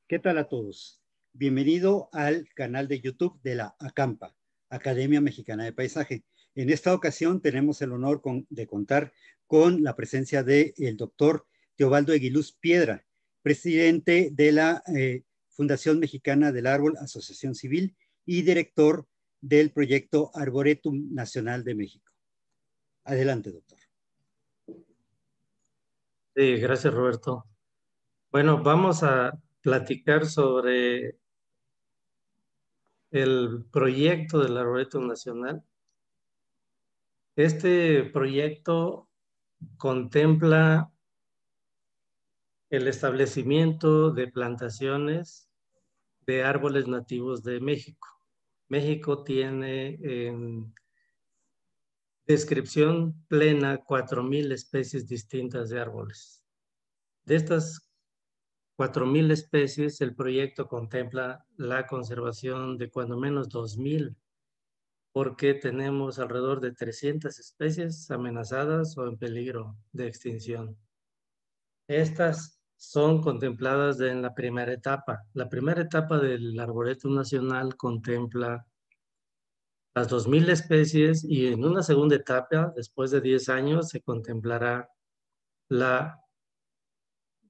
¿Qué tal a todos? Bienvenido al canal de YouTube de la ACAMPA, Academia Mexicana de Paisaje. En esta ocasión tenemos el honor de contar con la presencia del doctor Teobaldo Eguiluz Piedra, presidente de la Fundación Mexicana del Árbol, Asociación Civil, y director del proyecto Arboretum Nacional de México. Adelante, doctor. Sí, gracias, Roberto. Bueno, vamos a platicar sobre el proyecto del Arboretum Nacional. Este proyecto contempla el establecimiento de plantaciones de árboles nativos de México. México tiene en descripción plena 4,000 especies distintas de árboles. De estas 4,000 especies, el proyecto contempla la conservación de cuando menos 2,000, porque tenemos alrededor de 300 especies amenazadas o en peligro de extinción. Estas son contempladas en la primera etapa. La primera etapa del Arboretum Nacional contempla las 2,000 especies y en una segunda etapa, después de 10 años, se contemplará la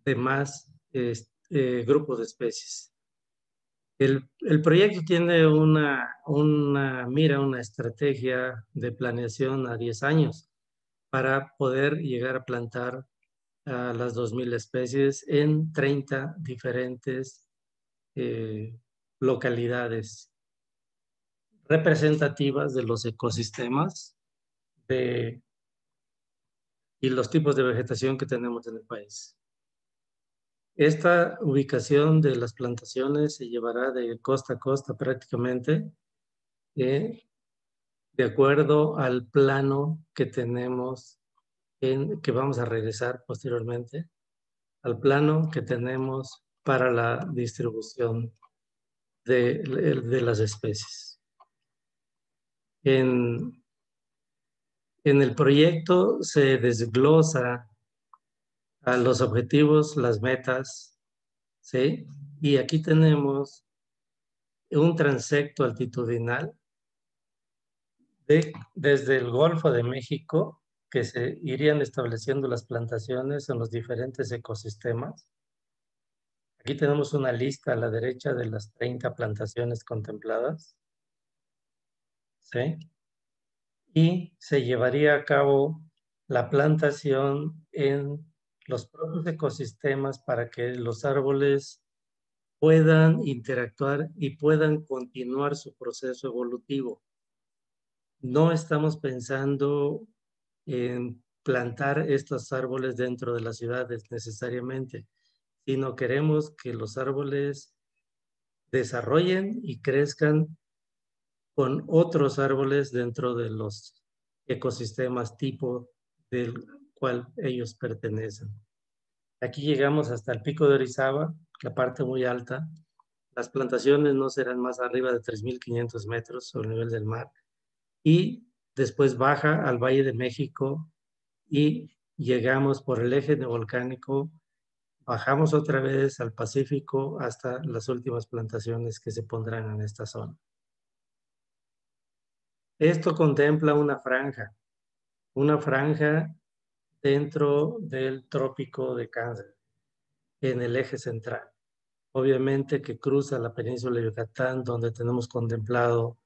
demás grupo de especies. El proyecto tiene una estrategia de planeación a 10 años para poder llegar a plantar a las 2,000 especies en 30 diferentes localidades representativas de los ecosistemas y los tipos de vegetación que tenemos en el país. Esta ubicación de las plantaciones se llevará de costa a costa prácticamente, de acuerdo al plano que tenemos, que vamos a regresar posteriormente, al plano que tenemos para la distribución de las especies. En el proyecto se desglosa a los objetivos, las metas, ¿sí? Y aquí tenemos un transecto altitudinal desde el Golfo de México, que se irían estableciendo las plantaciones en los diferentes ecosistemas. Aquí tenemos una lista a la derecha de las 30 plantaciones contempladas, ¿sí? Y se llevaría a cabo la plantación en los propios ecosistemas para que los árboles puedan interactuar y puedan continuar su proceso evolutivo. No estamos pensando en plantar estos árboles dentro de las ciudades necesariamente, sino queremos que los árboles desarrollen y crezcan con otros árboles dentro de los ecosistemas tipo del cual ellos pertenecen. Aquí llegamos hasta el Pico de Orizaba, la parte muy alta. Las plantaciones no serán más arriba de 3,500 metros sobre el nivel del mar. Y después baja al Valle de México y llegamos por el eje neovolcánico, bajamos otra vez al Pacífico hasta las últimas plantaciones que se pondrán en esta zona. Esto contempla una franja dentro del trópico de Cáncer, en el eje central. Obviamente que cruza la península de Yucatán, donde tenemos contemplado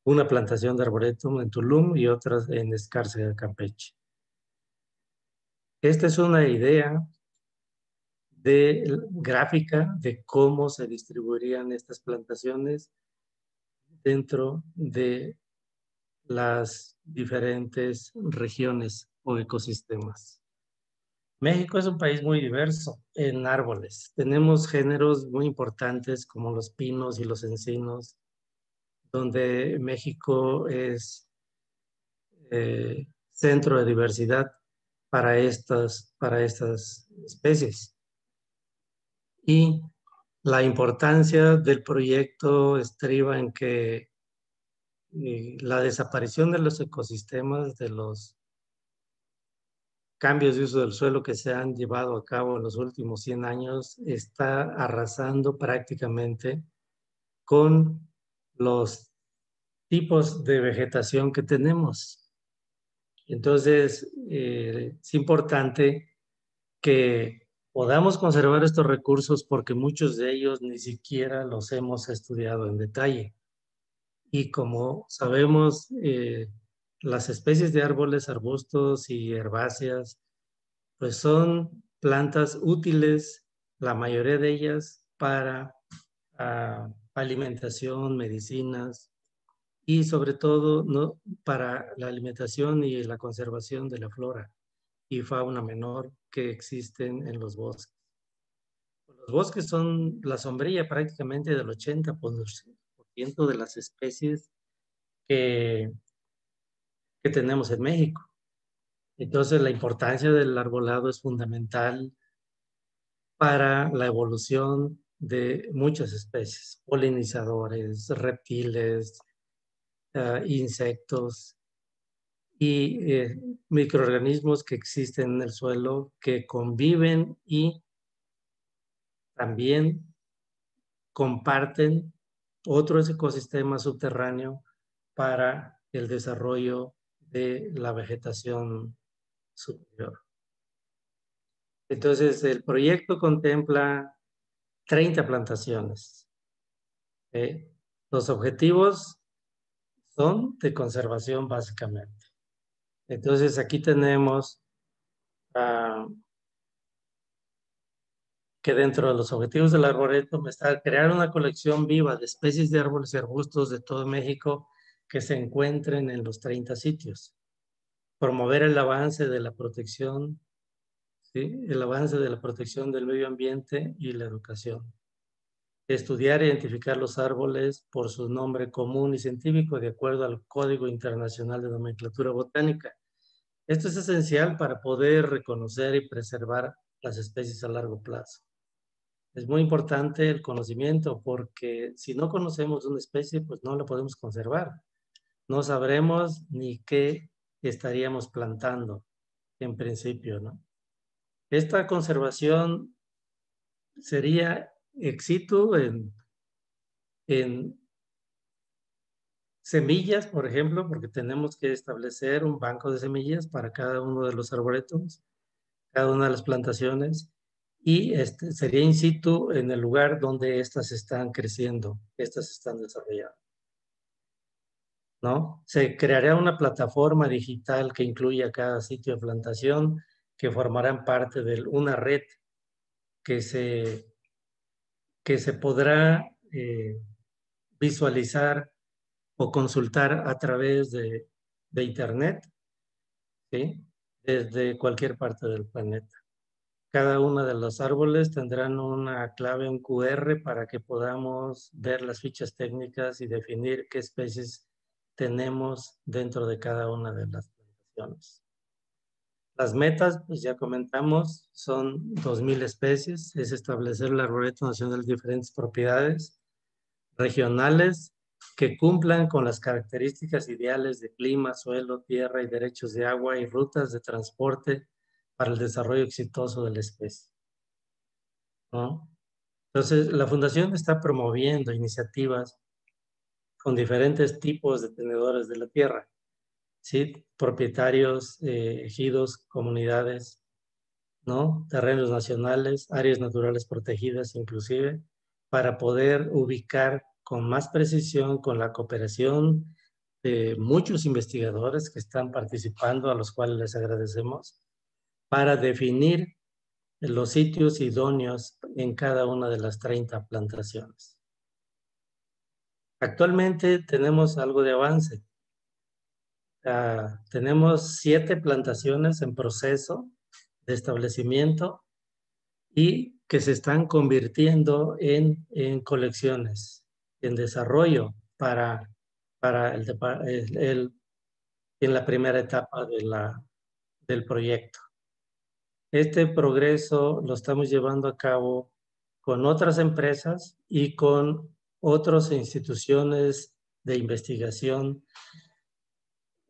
una plantación de arboretum en Tulum y otras en Escárcega, Campeche. Esta es una idea gráfica de cómo se distribuirían estas plantaciones dentro de las diferentes regiones o ecosistemas. México es un país muy diverso en árboles. Tenemos géneros muy importantes como los pinos y los encinos, donde México es centro de diversidad para estas especies. Y la importancia del proyecto estriba en que la desaparición de los ecosistemas, de los cambios de uso del suelo que se han llevado a cabo en los últimos 100 años está arrasando prácticamente con los tipos de vegetación que tenemos. Entonces, es importante que podamos conservar estos recursos porque muchos de ellos ni siquiera los hemos estudiado en detalle. Y como sabemos, las especies de árboles, arbustos y herbáceas, pues son plantas útiles, la mayoría de ellas para alimentación, medicinas y sobre todo ¿no? para la alimentación y la conservación de la flora y fauna menor que existen en los bosques. Los bosques son la sombrilla prácticamente del 80% de las especies que tenemos en México. Entonces, la importancia del arbolado es fundamental para la evolución de muchas especies, polinizadores, reptiles, insectos y microorganismos que existen en el suelo que conviven y también comparten otro ecosistema subterráneo para el desarrollo de la vegetación superior. Entonces, el proyecto contempla 30 plantaciones. Los objetivos son de conservación básicamente. Entonces, aquí tenemos que dentro de los objetivos del arboretum está crear una colección viva de especies de árboles y arbustos de todo México que se encuentren en los 30 sitios. Promover el avance de la protección, ¿sí? El avance de la protección del medio ambiente y la educación. Estudiar e identificar los árboles por su nombre común y científico de acuerdo al Código Internacional de Nomenclatura Botánica. Esto es esencial para poder reconocer y preservar las especies a largo plazo. Es muy importante el conocimiento porque si no conocemos una especie, pues no la podemos conservar. No sabremos ni qué estaríamos plantando en principio, ¿no? Esta conservación sería ex situ en semillas, por ejemplo, porque tenemos que establecer un banco de semillas para cada uno de los arboretums, cada una de las plantaciones, y sería in situ en el lugar donde estas están creciendo, estas están desarrollando, ¿no? Se crearía una plataforma digital que incluya cada sitio de plantación, que formarán parte de una red que se podrá visualizar o consultar a través de Internet, ¿sí? Desde cualquier parte del planeta. Cada uno de los árboles tendrán una clave, un QR, para que podamos ver las fichas técnicas y definir qué especies tenemos dentro de cada una de las plantaciones. Las metas, pues ya comentamos, son 2,000 especies, es establecer el arboreto nacional de diferentes propiedades regionales que cumplan con las características ideales de clima, suelo, tierra y derechos de agua y rutas de transporte para el desarrollo exitoso de la especie, ¿no? Entonces, la Fundación está promoviendo iniciativas con diferentes tipos de tenedores de la tierra, ¿sí? Propietarios, ejidos, comunidades, ¿no? Terrenos nacionales, áreas naturales protegidas inclusive, para poder ubicar con más precisión, con la cooperación de muchos investigadores que están participando, a los cuales les agradecemos, para definir los sitios idóneos en cada una de las 30 plantaciones. Actualmente tenemos algo de avance. Tenemos 7 plantaciones en proceso de establecimiento y que se están convirtiendo en colecciones, en desarrollo para en la primera etapa del proyecto. Este progreso lo estamos llevando a cabo con otras empresas y con otras instituciones de investigación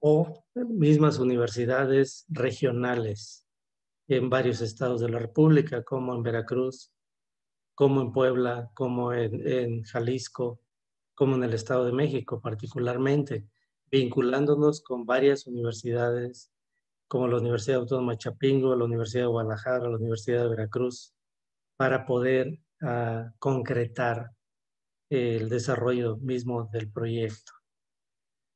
o mismas universidades regionales, en varios estados de la República, como en Veracruz, como en Puebla, como en Jalisco, como en el Estado de México particularmente, vinculándonos con varias universidades, como la Universidad Autónoma de Chapingo, la Universidad de Guadalajara, la Universidad de Veracruz, para poder concretar el desarrollo mismo del proyecto.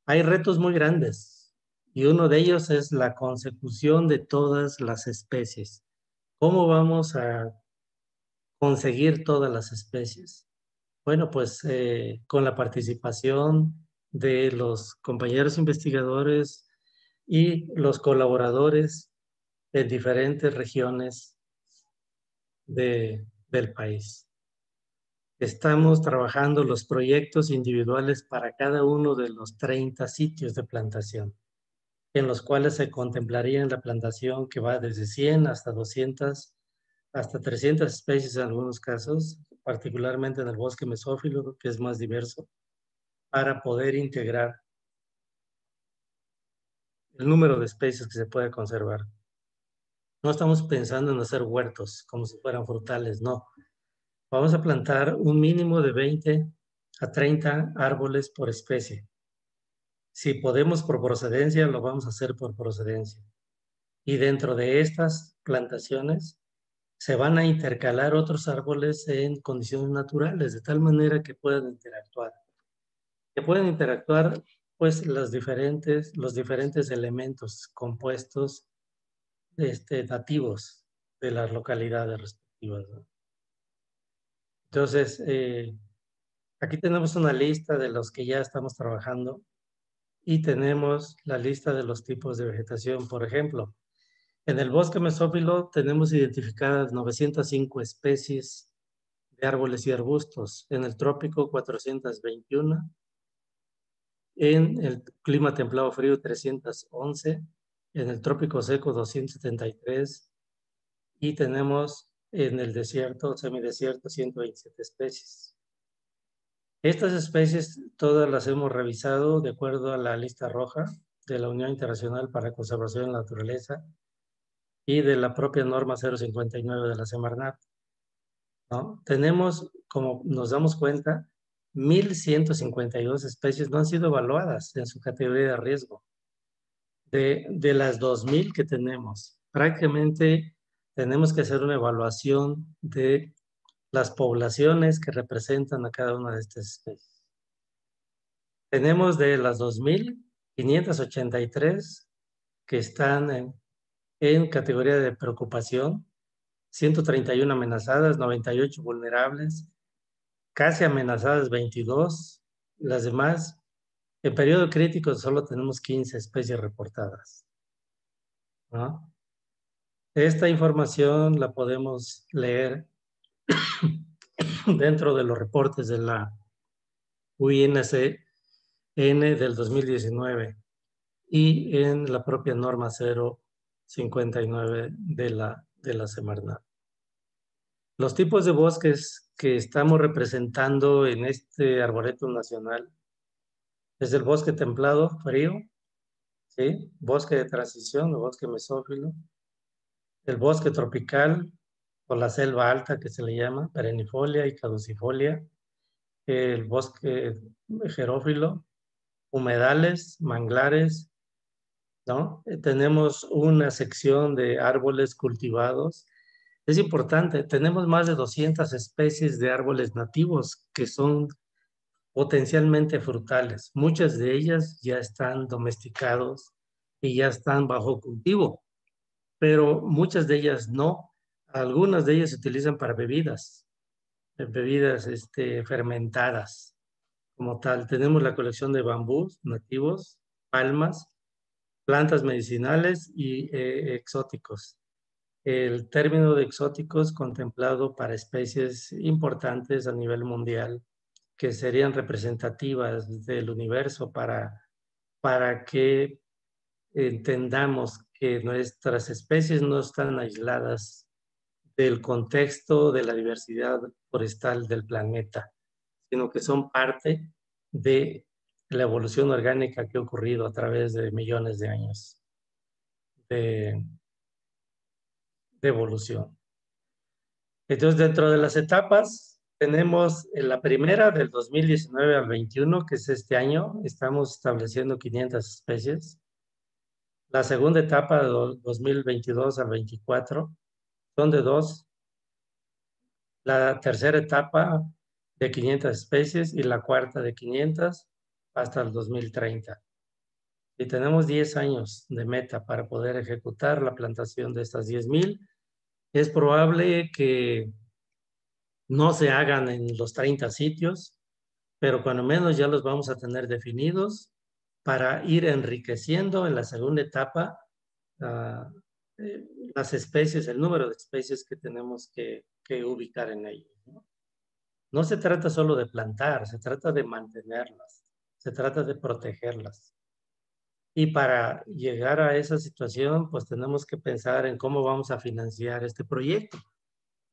Hay retos muy grandes y uno de ellos es la consecución de todas las especies. ¿Cómo vamos a conseguir todas las especies? Bueno, pues con la participación de los compañeros investigadores y los colaboradores en diferentes regiones del país. Estamos trabajando los proyectos individuales para cada uno de los 30 sitios de plantación, en los cuales se contemplaría la plantación que va desde 100 hasta 200, hasta 300 especies en algunos casos, particularmente en el bosque mesófilo, que es más diverso, para poder integrar el número de especies que se puede conservar. No estamos pensando en hacer huertos como si fueran frutales, no. Vamos a plantar un mínimo de 20 a 30 árboles por especie. Si podemos por procedencia, lo vamos a hacer por procedencia. Y dentro de estas plantaciones se van a intercalar otros árboles en condiciones naturales, de tal manera que puedan interactuar. Que pueden interactuar, pues, los diferentes elementos compuestos nativos de las localidades respectivas, ¿no? Entonces, aquí tenemos una lista de los que ya estamos trabajando y tenemos la lista de los tipos de vegetación. Por ejemplo, en el bosque mesófilo tenemos identificadas 905 especies de árboles y arbustos. En el trópico, 421. En el clima templado frío, 311. En el trópico seco, 273. Y tenemos en el desierto, semidesierto, 127 especies. Estas especies todas las hemos revisado de acuerdo a la lista roja de la Unión Internacional para la Conservación de la Naturaleza y de la propia norma 059 de la Semarnat, ¿no? Tenemos, como nos damos cuenta, 1,152 especies no han sido evaluadas en su categoría de riesgo. De las 2,000 que tenemos, prácticamente tenemos que hacer una evaluación de las poblaciones que representan a cada una de estas especies. Tenemos de las 2,583 que están en categoría de preocupación, 131 amenazadas, 98 vulnerables, casi amenazadas 22, las demás, en periodo crítico solo tenemos 15 especies reportadas, ¿no? Esta información la podemos leer dentro de los reportes de la UINCN del 2019 y en la propia norma 059 de la Semarnat. Los tipos de bosques que estamos representando en este arboretum nacional es el bosque templado frío, ¿sí? Bosque de transición o bosque mesófilo, el bosque tropical o la selva alta que se le llama, perennifolia y caducifolia, el bosque xerófilo, humedales, manglares, ¿no? Tenemos una sección de árboles cultivados. Es importante, tenemos más de 200 especies de árboles nativos que son potencialmente frutales. Muchas de ellas ya están domesticados y ya están bajo cultivo, pero muchas de ellas no. Algunas de ellas se utilizan para bebidas fermentadas como tal. Tenemos la colección de bambús nativos, palmas, plantas medicinales y exóticos. El término de exóticos contemplado para especies importantes a nivel mundial que serían representativas del universo para que entendamos que nuestras especies no están aisladas del contexto de la diversidad forestal del planeta, sino que son parte de la evolución orgánica que ha ocurrido a través de millones de años de evolución. Entonces, dentro de las etapas, tenemos la primera del 2019 al 21, que es este año. Estamos estableciendo 500 especies. La segunda etapa, de 2022 al 24, son de 2. La tercera etapa, de 500 especies, y la cuarta de 500 hasta el 2030. Y tenemos 10 años de meta para poder ejecutar la plantación de estas 10,000. Es probable que no se hagan en los 30 sitios, pero cuando menos ya los vamos a tener definidos para ir enriqueciendo en la segunda etapa uh, las especies, el número de especies que tenemos que ubicar en ellos, ¿no? No se trata solo de plantar, se trata de mantenerlas, se trata de protegerlas. Y para llegar a esa situación, pues tenemos que pensar en cómo vamos a financiar este proyecto.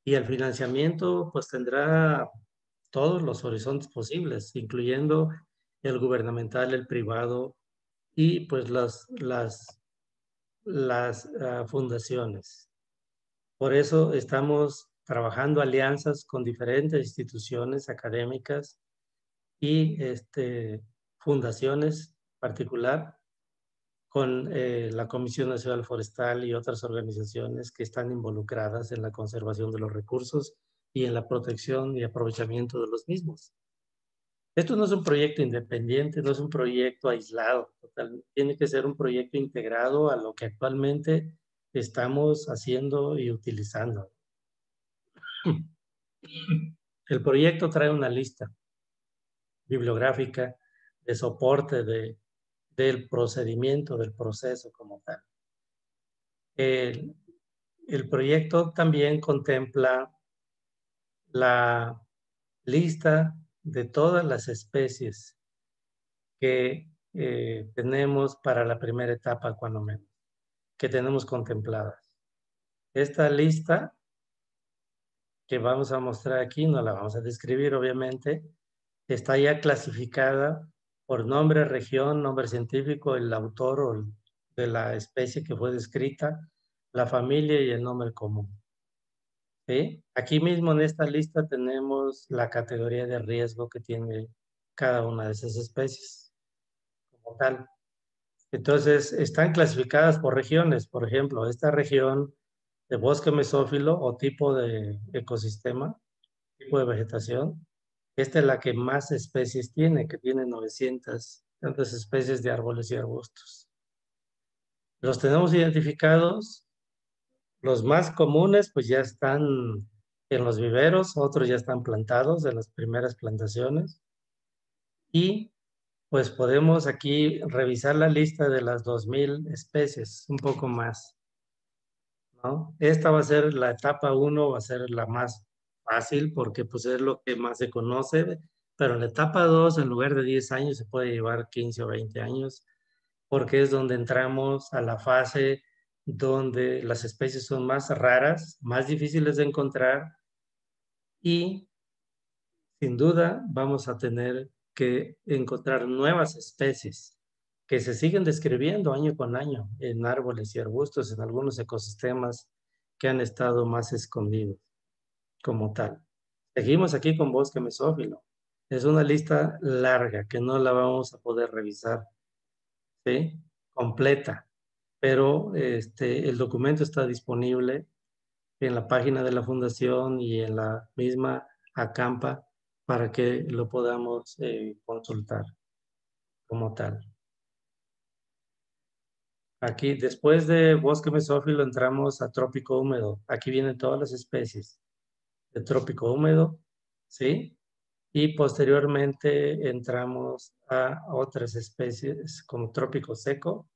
Y el financiamiento, pues tendrá todos los horizontes posibles, incluyendo el gubernamental, el privado y pues las fundaciones. Por eso estamos trabajando alianzas con diferentes instituciones académicas y fundaciones particular, con la Comisión Nacional Forestal y otras organizaciones que están involucradas en la conservación de los recursos y en la protección y aprovechamiento de los mismos. Esto no es un proyecto independiente, no es un proyecto aislado, tiene que ser un proyecto integrado a lo que actualmente estamos haciendo y utilizando. El proyecto trae una lista bibliográfica de soporte del procedimiento, del proceso como tal. El proyecto también contempla la lista de todas las especies que tenemos para la primera etapa, cuando menos, que tenemos contempladas. Esta lista que vamos a mostrar aquí, no la vamos a describir obviamente, está ya clasificada por nombre, región, nombre científico, el autor o de la especie que fue descrita, la familia y el nombre común. ¿Sí? Aquí mismo en esta lista tenemos la categoría de riesgo que tiene cada una de esas especies como tal. Entonces, están clasificadas por regiones. Por ejemplo, esta región de bosque mesófilo o tipo de ecosistema, tipo de vegetación, esta es la que más especies tiene, que tiene 900 tantas especies de árboles y arbustos. Los tenemos identificados. Los más comunes pues ya están en los viveros, otros ya están plantados en las primeras plantaciones. Y pues podemos aquí revisar la lista de las 2,000 especies, un poco más, ¿no? Esta va a ser la etapa 1, va a ser la más fácil porque pues es lo que más se conoce, pero en la etapa 2, en lugar de 10 años, se puede llevar 15 o 20 años, porque es donde entramos a la fase donde las especies son más raras, más difíciles de encontrar y sin duda vamos a tener que encontrar nuevas especies que se siguen describiendo año con año en árboles y arbustos, en algunos ecosistemas que han estado más escondidos como tal. Seguimos aquí con bosque mesófilo. Es una lista larga que no la vamos a poder revisar, ¿sí? Completa, pero el documento está disponible en la página de la fundación y en la misma Acampa para que lo podamos consultar como tal. Aquí, después de bosque mesófilo, entramos a trópico húmedo. Aquí vienen todas las especies de trópico húmedo, ¿sí? Y posteriormente entramos a otras especies como trópico seco.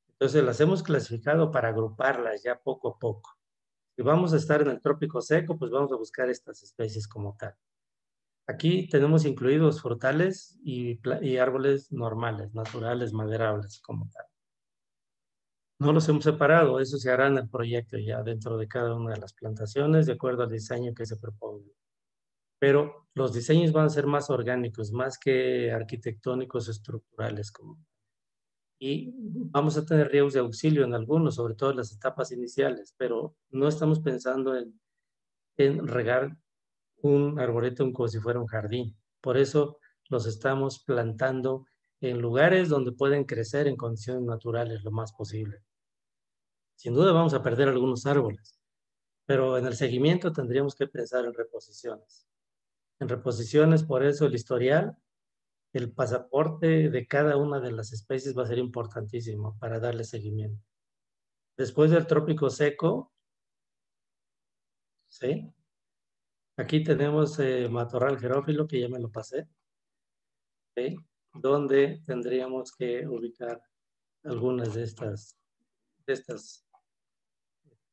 Entonces las hemos clasificado para agruparlas ya poco a poco. Si vamos a estar en el trópico seco, pues vamos a buscar estas especies como tal. Aquí tenemos incluidos frutales y árboles normales, naturales, maderables como tal. No los hemos separado, eso se hará en el proyecto ya dentro de cada una de las plantaciones, de acuerdo al diseño que se proponga. Pero los diseños van a ser más orgánicos, más que arquitectónicos estructurales como. y vamos a tener riegos de auxilio en algunos, sobre todo en las etapas iniciales, pero no estamos pensando en regar un arboretum como si fuera un jardín. Por eso los estamos plantando en lugares donde pueden crecer en condiciones naturales lo más posible. Sin duda vamos a perder algunos árboles, pero en el seguimiento tendríamos que pensar en reposiciones. En reposiciones, por eso el historial, el pasaporte de cada una de las especies va a ser importantísimo para darle seguimiento. Después del trópico seco, ¿sí? Aquí tenemos matorral xerófilo, que ya me lo pasé, ¿sí? Donde tendríamos que ubicar algunas de estas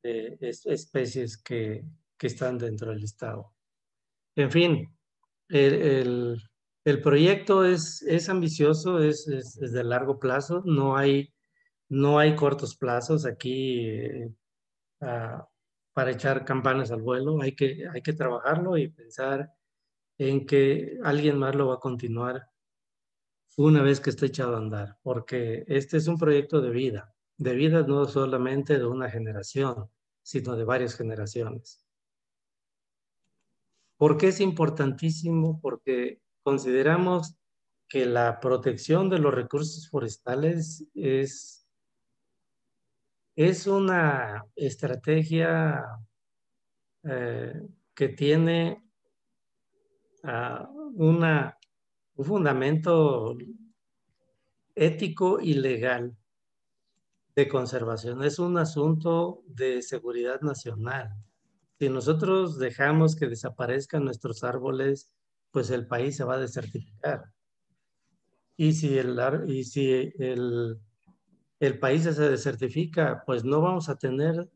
especies que están dentro del listado. En fin, el, el, el proyecto es ambicioso, es de largo plazo, no hay cortos plazos aquí ah, para echar campanas al vuelo, hay que trabajarlo y pensar en que alguien más lo va a continuar una vez que esté echado a andar, porque este es un proyecto de vida no solamente de una generación, sino de varias generaciones. ¿Por qué es importantísimo? Porque consideramos que la protección de los recursos forestales es una estrategia eh, que tiene un fundamento ético y legal de conservación. Es un asunto de seguridad nacional. Si nosotros dejamos que desaparezcan nuestros árboles, pues el país se va a desertificar. Y si el país se desertifica, pues no vamos a tener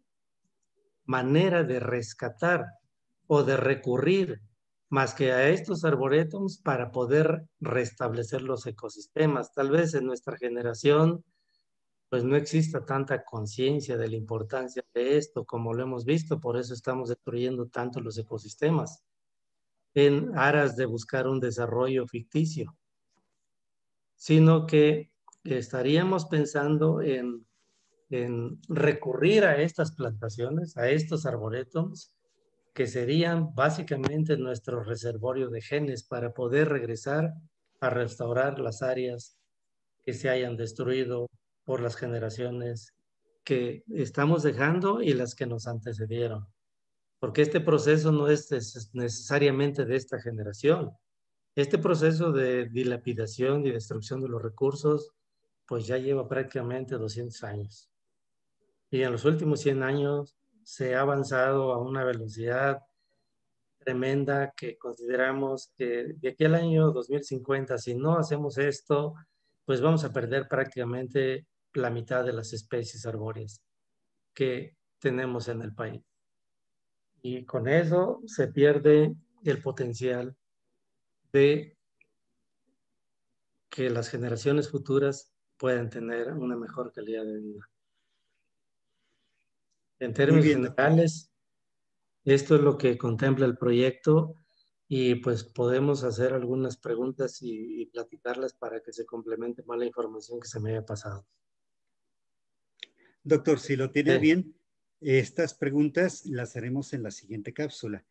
manera de rescatar o de recurrir más que a estos arboretums para poder restablecer los ecosistemas. Tal vez en nuestra generación pues no exista tanta conciencia de la importancia de esto como lo hemos visto, por eso estamos destruyendo tanto los ecosistemas en aras de buscar un desarrollo ficticio, sino que estaríamos pensando en recurrir a estas plantaciones, a estos arboretums, que serían básicamente nuestro reservorio de genes para poder regresar a restaurar las áreas que se hayan destruido por las generaciones que estamos dejando y las que nos antecedieron. Porque este proceso no es necesariamente de esta generación. Este proceso de dilapidación y destrucción de los recursos, pues ya lleva prácticamente 200 años. Y en los últimos 100 años se ha avanzado a una velocidad tremenda que consideramos que de aquí al año 2050, si no hacemos esto, pues vamos a perder prácticamente la mitad de las especies arbóreas que tenemos en el país. Y con eso se pierde el potencial de que las generaciones futuras puedan tener una mejor calidad de vida. En Muy términos bien, doctor. generales, esto es lo que contempla el proyecto y pues podemos hacer algunas preguntas y platicarlas para que se complemente más la información que se me haya pasado. Doctor, si lo tiene Sí, bien, estas preguntas las haremos en la siguiente cápsula.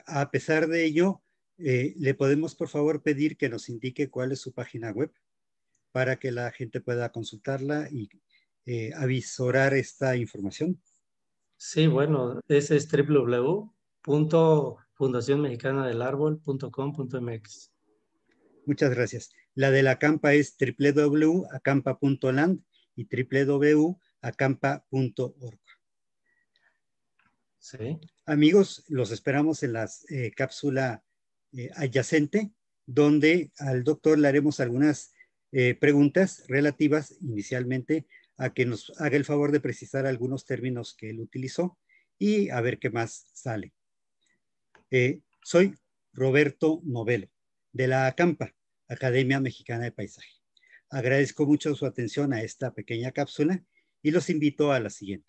A pesar de ello, le podemos por favor pedir que nos indique cuál es su página web para que la gente pueda consultarla y avisorar esta información. sí, bueno, ese es www.fundacionmexicanadelárbol.com.mx. Muchas gracias. La de la Acampa es www.acampa.land y www.acampa.org. Sí, Amigos, los esperamos en la cápsula adyacente, donde al doctor le haremos algunas preguntas relativas inicialmente a que nos haga el favor de precisar algunos términos que él utilizó y a ver qué más sale. Soy Roberto Novelo, de la ACAMPA, Academia Mexicana de Paisaje. Agradezco mucho su atención a esta pequeña cápsula y los invito a la siguiente.